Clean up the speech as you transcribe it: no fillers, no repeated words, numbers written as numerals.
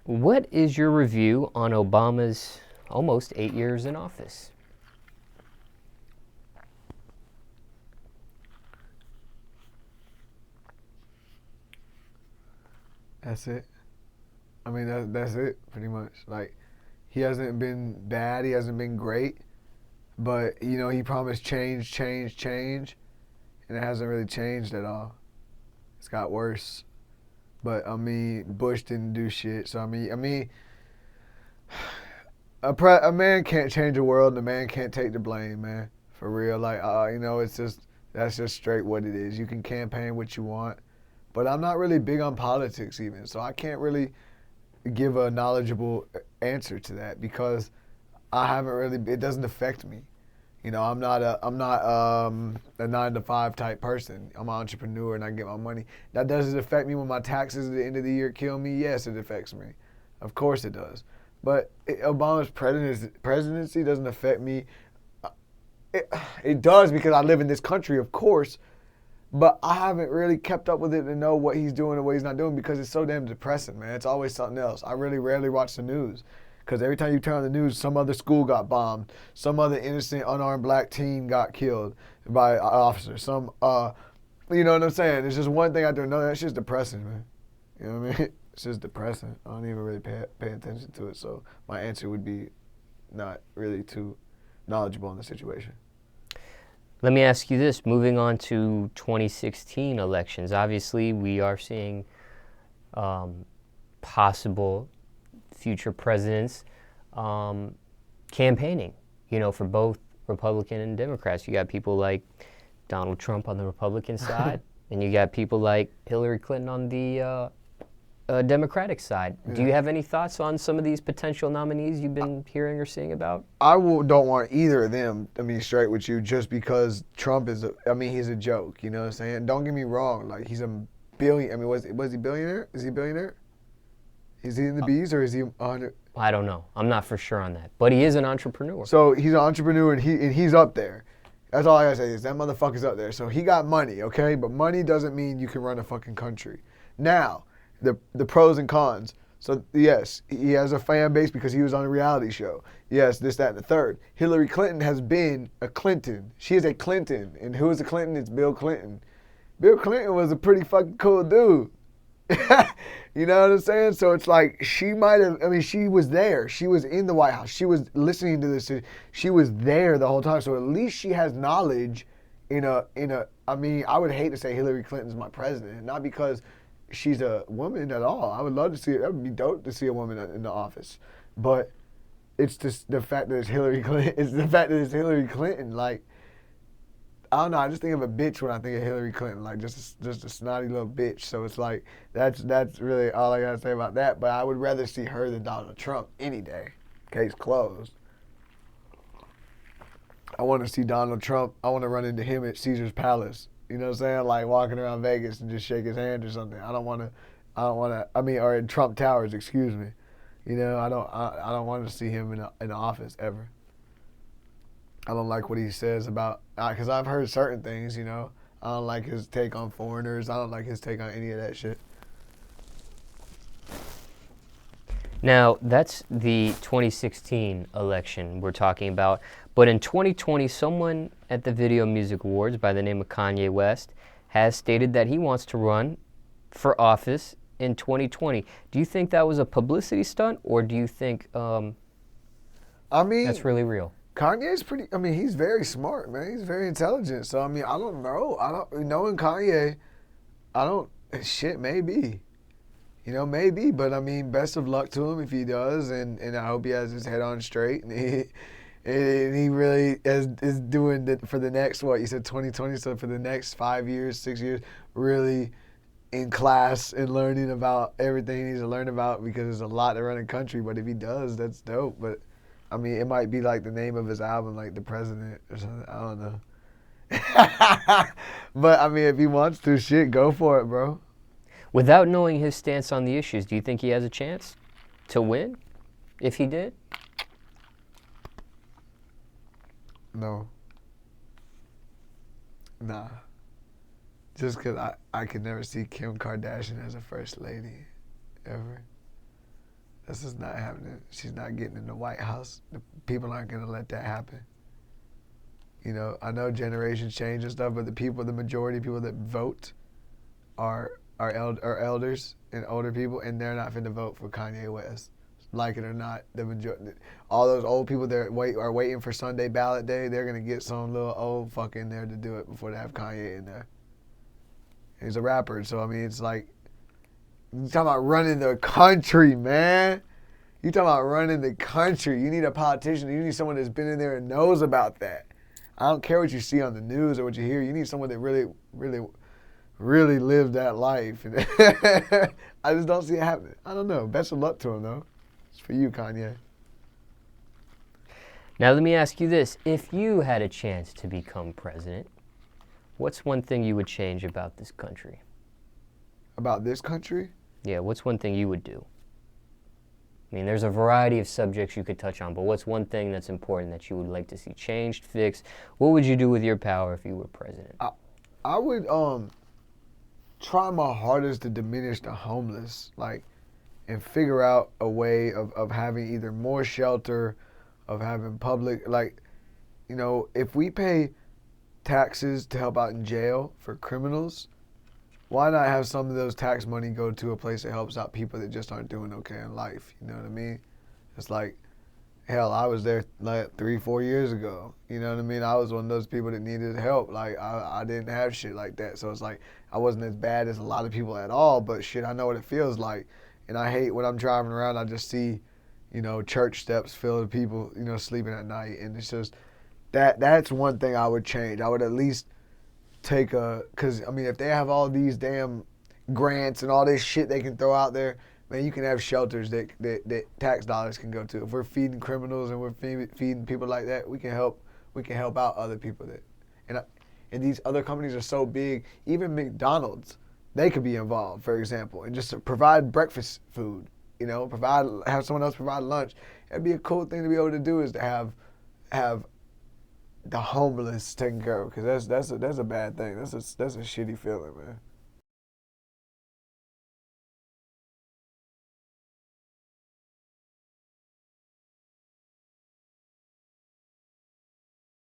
What is your review on Obama's almost 8 years in office? That's it. I mean, that's it, pretty much. Like, he hasn't been bad. He hasn't been great. But, you know, he promised change, and it hasn't really changed at all. It's got worse. But, I mean, Bush didn't do shit. So, I mean, a man can't change the world, and a man can't take the blame, man. For real. Like, you know, that's just straight what it is. You can campaign what you want. But I'm not really big on politics even, so I can't really give a knowledgeable answer to that because I haven't really. It doesn't affect me. You know, I'm not a 9-to-5 type person. I'm an entrepreneur and I get my money. That doesn't affect me when my taxes at the end of the year kill me. Yes, it affects me. Of course it does. But Obama's presidency doesn't affect me. It does because I live in this country, of course. But I haven't really kept up with it to know what he's doing and what he's not doing because it's so damn depressing, man. It's always something else. I really rarely watch the news because every time you turn on the news, some other school got bombed. Some other innocent, unarmed black teen got killed by an officer. You know what I'm saying? It's just one thing after another. That's just depressing, man. You know what I mean? It's just depressing. I don't even really pay attention to it. So my answer would be not really too knowledgeable in the situation. Let me ask you this, moving on to 2016 elections. Obviously, we are seeing possible future presidents campaigning, you know, for both Republican and Democrats. You got people like Donald Trump on the Republican side, and you got people like Hillary Clinton on the Democratic side. Yeah. Do you have any thoughts on some of these potential nominees you've been hearing or seeing about? Don't want either of them, I mean, straight with you, just because Trump is, he's a joke, you know what I'm saying? Don't get me wrong, like, he's a billion, I mean, was he billionaire? Is he a billionaire? Is he in the B's or is he 100? I don't know. I'm not for sure on that. But he is an entrepreneur. So he's an entrepreneur and he's up there. That's all I gotta say is that motherfucker's up there. So he got money, okay? But money doesn't mean you can run a fucking country. Now, the pros and cons. So yes, he has a fan base because he was on a reality show. Yes, this, that, and the third. Hillary Clinton has been a Clinton. She is a Clinton. And who is a Clinton? It's Bill Clinton. Bill Clinton was a pretty fucking cool dude. You know what I'm saying? So it's like she might have, she was there. She was in the White House. She was listening to this. She was there the whole time. So at least she has knowledge I would hate to say Hillary Clinton's my president, not because she's a woman at all. I would love to see it. That would be dope to see a woman in the office. But it's just the fact that it's Hillary Clinton. It's the fact that it's Hillary Clinton. Like, I don't know. I just think of a bitch when I think of Hillary Clinton, like just a snotty little bitch. So it's like that's really all I gotta say about that. But I would rather see her than Donald Trump any day. Case closed. I want to see Donald Trump. I want to run into him at Caesar's Palace. You know what I'm saying? Like walking around Vegas and just shake his hand or something. I don't want to. Or in Trump Towers, excuse me. You know, I don't want to see him in the office ever. I don't like what he says about, because I've heard certain things, you know. I don't like his take on foreigners. I don't like his take on any of that shit. Now, that's the 2016 election we're talking about. But in 2020, someone at the Video Music Awards by the name of Kanye West has stated that he wants to run for office in 2020. Do you think that was a publicity stunt, or do you think that's really real? Kanye's he's very smart, man. He's very intelligent. So, I don't know. Knowing Kanye, maybe. You know, maybe. But, best of luck to him if he does. And I hope he has his head on straight. And he really is doing for the next, you said 2020, so for the next 5 years, 6 years, really in class and learning about everything he needs to learn about, because there's a lot to run a country. But if he does, that's dope. But it might be like the name of his album, like The President or something. I don't know. But, if he wants to, go for it, bro. Without knowing his stance on the issues, do you think he has a chance to win if he did? No. Nah. Just because I could never see Kim Kardashian as a first lady, ever. This is not happening. She's not getting in the White House. The people aren't going to let that happen. You know, I know generations change and stuff, but the majority of people that vote are elders and older people, and they're not finna vote for Kanye West. Like it or not, all those old people that are waiting for Sunday ballot day, they're going to get some little old fuck in there to do it before they have Kanye in there. He's a rapper, so I mean, it's like, you talking about running the country, man. You talking about running the country. You need a politician. You need someone that's been in there and knows about that. I don't care what you see on the news or what you hear. You need someone that really, really, really lived that life. I just don't see it happening. I don't know. Best of luck to him, though. It's for you, Kanye. Now let me ask you this. If you had a chance to become president, what's one thing you would change about this country? About this country? Yeah, what's one thing you would do? I mean, there's a variety of subjects you could touch on, but what's one thing that's important that you would like to see changed, fixed? What would you do with your power if you were president? I would try my hardest to diminish the homeless, like, and figure out a way of having either more shelter, of having public, like, you know, if we pay taxes to help out in jail for criminals, why not have some of those tax money go to a place that helps out people that just aren't doing okay in life? You know what I mean? It's like, hell, I was there like 3-4 years ago. You know what I mean? I was one of those people that needed help. Like, I didn't have shit like that. So it's like, I wasn't as bad as a lot of people at all, but shit, I know what it feels like. And I hate when I'm driving around, I just see, you know, church steps filled with people, you know, sleeping at night. And it's just, that's one thing I would change. I would at least because, I mean, if they have all these damn grants and all this shit they can throw out there, man, you can have shelters that tax dollars can go to. If we're feeding criminals and we're feeding people like that, we can help out other people. And these other companies are so big, even McDonald's, they could be involved, for example, and just to provide breakfast food, you know, have someone else provide lunch. It'd be a cool thing to be able to do, is to have the homeless taken care of, because that's a bad thing. That's a shitty feeling, man.